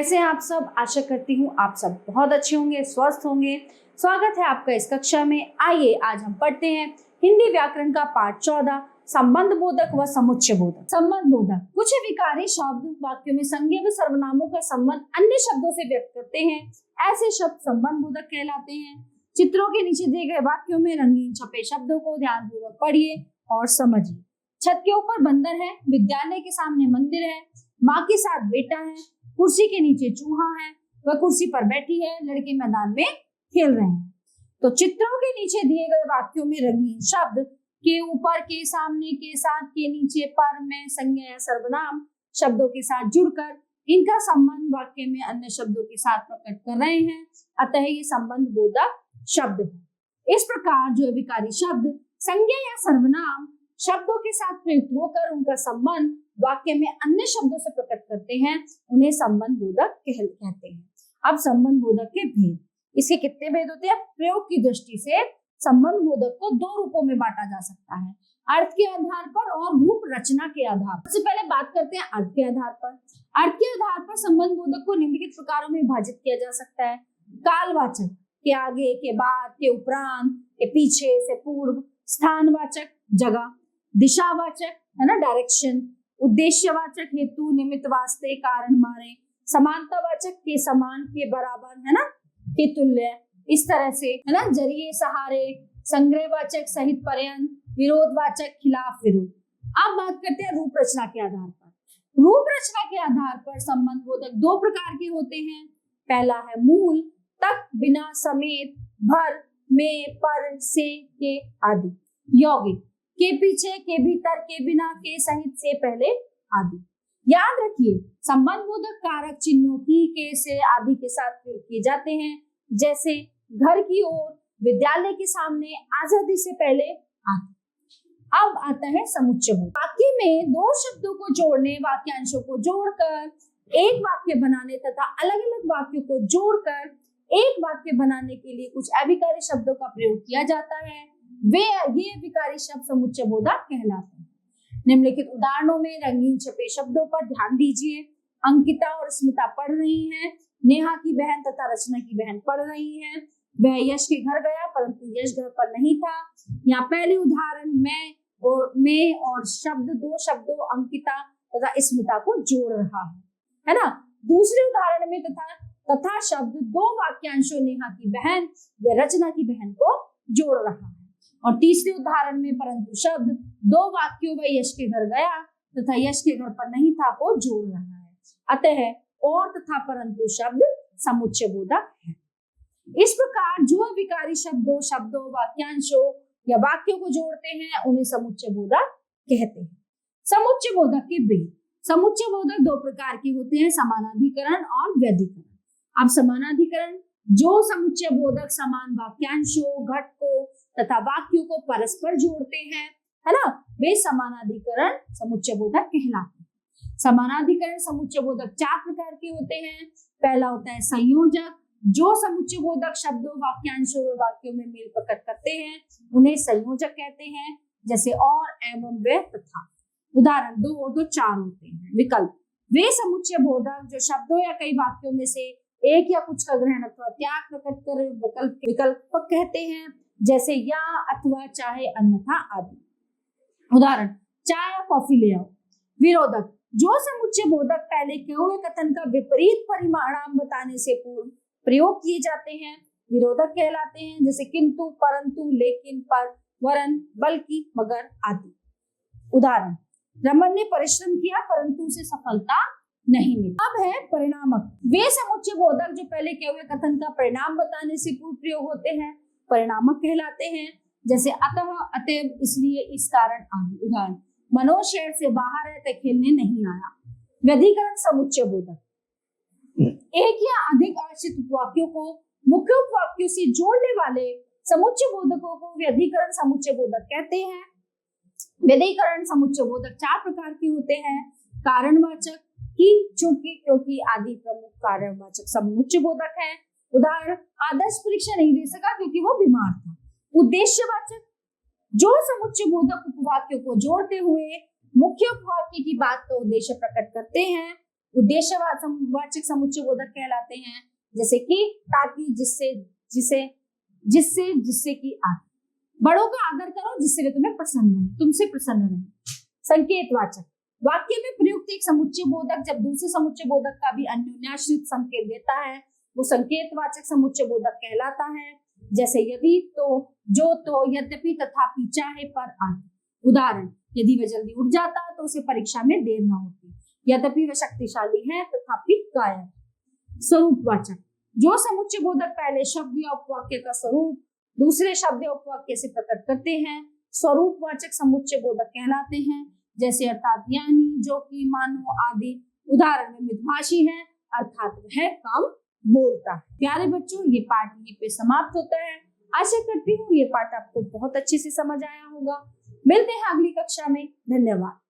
कैसे हैं आप सब। आशा करती हूँ आप सब बहुत अच्छे होंगे, स्वस्थ होंगे। स्वागत है आपका इस कक्षा में। आइए आज हम पढ़ते हैं हिंदी व्याकरण का पाठ 14 संबंध बोधक व समुच्चय बोधक। संबंध बोधक कुछ विकारी शब्द वाक्यों में संज्ञा व सर्वनामों का संबंध अन्य शब्दों से व्यक्त करते हैं। ऐसे शब्द संबंध बोधक कहलाते हैं। चित्रों के नीचे दिए गए वाक्यों में रंगीन छपे शब्दों को ध्यानपूर्वक पढ़िए और समझिए। छत के ऊपर बंदर है, विद्यालय के सामने मंदिर है, माँ के साथ बेटा है, कुर्सी के नीचे चूहा है, वह कुर्सी पर बैठी है, लड़के मैदान में खेल रहे हैं। तो चित्रों के नीचे दिए गए वाक्यों में रंगीन शब्द के ऊपर, के सामने, के साथ, के नीचे, पर, में, संज्ञा या सर्वनाम शब्दों के साथ जुड़कर इनका संबंध वाक्य में अन्य शब्दों के साथ प्रकट कर रहे हैं। अतः ये संबंध बोधक शब्द है। इस प्रकार जो विकारी शब्द संज्ञा या सर्वनाम शब्दों के साथ प्रयुक्त होकर उनका संबंध वाक्य में अन्य शब्दों से प्रकट करते हैं, उन्हें संबंध बोधक कहते हैं। अब संबंध बोधक के भेद, इसके कितने भेद होते हैं? प्रयोग की दृष्टि से संबंध बोधक को दो रूपों में बांटा जा सकता है, अर्थ के आधार पर और रूप रचना के आधार पर। सबसे पहले बात करते हैं अर्थ के आधार पर। अर्थ के आधार पर संबंध बोधक को निम्नलिखित प्रकारों में विभाजित किया जा सकता है। कालवाचक, के आगे, के बाद, के उपरांत, के पीछे, से पूर्व। स्थानवाचक, जगह। दिशावाचक है ना, डायरेक्शन। उद्देश्यवाचक, हेतु, निमित्त, वास्ते, कारण, मारे। समानतावाचक, के समान, के बराबर है ना, के तुल्य। इस तरह से है ना, जरिए, सहारे। संग्रहवाचक, सहित, पर्यंत। विरोधवाचक, खिलाफ, विरोध। अब बात करते हैं रूप रचना के आधार पर। रूप रचना के आधार पर संबंध बोधक दो प्रकार के होते हैं। पहला है मूल, तक, बिना, समेत, भर, में, पर, से, के आदि। यौगिक, के पीछे, के भीतर, के बिना, के सहित, से पहले आदि। याद रखिए संबंध बोधक कारक चिन्हों की, के, से आदि के साथ प्रयोग किए जाते हैं। जैसे घर की ओर, विद्यालय के सामने, आजादी से पहले आदि। अब आता है समुच्चय बोधक। वाक्य में दो शब्दों को जोड़ने, वाक्यांशों को जोड़कर एक वाक्य बनाने तथा अलग अलग वाक्यों को जोड़कर एक वाक्य बनाने के लिए कुछ अविकारी शब्दों का प्रयोग किया जाता है। ये विकारी शब्द समुच्चय बोधक कहलाते हैं। निम्नलिखित उदाहरणों में रंगीन छपे शब्दों पर ध्यान दीजिए। अंकिता और स्मिता पढ़ रही हैं। नेहा की बहन तथा रचना की बहन पढ़ रही हैं। वह यश के घर गया परंतु यश घर पर नहीं था। यहाँ पहले उदाहरण में और शब्द दो शब्दों अंकिता तथा स्मिता को जोड़ रहा है ना। दूसरे उदाहरण में तथा शब्द दो वाक्यांशों नेहा की बहन व रचना की बहन को जोड़ रहा है। और तीसरे उदाहरण में परंतु शब्द दो वाक्यों व यश के घर गया तथा यश के घर पर नहीं था को जोड़ रहा है। अतः और तथा परंतु शब्द समुच्चय बोधक है। इस प्रकार जो विकारी शब्द दो शब्दों, वाक्यांशों या वाक्यों को जोड़ते हैं उन्हें समुच्चय बोधक कहते हैं। समुच्चय बोधक के भेद। समुच्चय बोधक दो प्रकार के होते हैं, समानाधिकरण और व्यधिकरण। अब समानाधिकरण, जो समुच्चय बोधक समान वाक्यांशों, घटकों तथा वाक्यों को परस्पर जोड़ते हैं, है ना, वे समानाधिकरण समुच्चय बोधक कहलाते हैं। समानाधिकरण समुच्चय बोधक चार प्रकार के होते हैं। पहला होता है संयोजक, जो समुच्चय बोधक शब्दों, वाक्यांशों व वाक्यों में मेल प्रकट करते हैं उन्हें संयोजक कहते हैं। जैसे और, एवं, व, तथा। उदाहरण दो और दो चार होते हैं। विकल्प, वे समुच्चय बोधक जो शब्दों या कई वाक्यों में से एक या कुछ का ग्रहण अथवा त्याग प्रकट कर विकल्प कहते हैं। जैसे या, अथवा, चाहे, अन्यथा आदि। उदाहरण, चाय या कॉफी ले आओ। विरोधक, जो समुच्चय बोधक पहले के हुए कथन का विपरीत परिणाम बताने से पूर्व प्रयोग किए जाते हैं विरोधक कहलाते हैं। जैसे किंतु, परंतु, लेकिन, पर, वरन, बल्कि, मगर आदि। उदाहरण, रमन ने परिश्रम किया परंतु उसे सफलता नहीं मिली। अब है परिणामक, वे समुच्चय बोधक जो पहले के हुए कथन का परिणाम बताने से पूर्व प्रयोग होते हैं परिणामक कहलाते हैं। जैसे अतः, अतएव, इसलिए, इस कारण आदि। उदाहरण, मनोज शहर से बाहर है तो खेलने नहीं आया। व्यधिकरण समुच्चय बोधक, एक या अधिक आश्रित उपवाक्यों को मुख्य उपवाक्यों से जोड़ने वाले समुच्चय बोधकों को व्यधिकरण समुच्चय बोधक कहते हैं। व्यधिकरण समुच्चय बोधक चार प्रकार के होते हैं। कारणवाचक, की, चूंकि, क्योंकि आदि प्रमुख कारणवाचक समुच्चय बोधक है। उदाहरण, आदर्श परीक्षा नहीं दे सका क्योंकि वो बीमार था। उद्देश्यवाचक, जो समुच्चय बोधक उपवाक्यों को जोड़ते हुए मुख्य उपवाक्य की बात का उद्देश्य प्रकट करते हैं उद्देश्यवाचक समुच्चय बोधक कहलाते हैं, जैसे कि ताकि, जिससे, जिसे, जिससे, जिससे कि आदि। बड़ों का आदर करो जिससे वे तुम्हें प्रसन्न रहे, तुमसे प्रसन्न रहे। संकेतवाचक, वाक्य में प्रयुक्त एक समुच्चय बोधक जब दूसरे समुच्चय बोधक का भी अन्योन्याश्रित संकेत देता है, वो संकेतवाचक समुच्चय बोधक कहलाता है, जैसे यदि, तो, जो, तो, यद्यपि, तथापि, चाहे, पर आदि। उदाहरण, यदि वह जल्दी उठ जाता तो उसे परीक्षा में देर न होती, यद्यपि वह शक्तिशाली है तथापि कायर। स्वरूपवाचक, जो समुच्चय बोधक पहले शब्द या उपवाक्य का स्वरूप दूसरे शब्द या उपवाक्य से प्रकट करते हैं, स्वरूपवाचक समुच्चय बोधक कहलाते हैं, जैसे अर्थात, यानी, जो कि, मानो आदि। उदाहरण में मितभाषी है अर्थात वह कम बोलता है। प्यारे बच्चों, ये पाठ यहीं पे समाप्त होता है। आशा करती हूँ ये पाठ आपको बहुत अच्छे से समझ आया होगा। मिलते हैं अगली कक्षा में। धन्यवाद।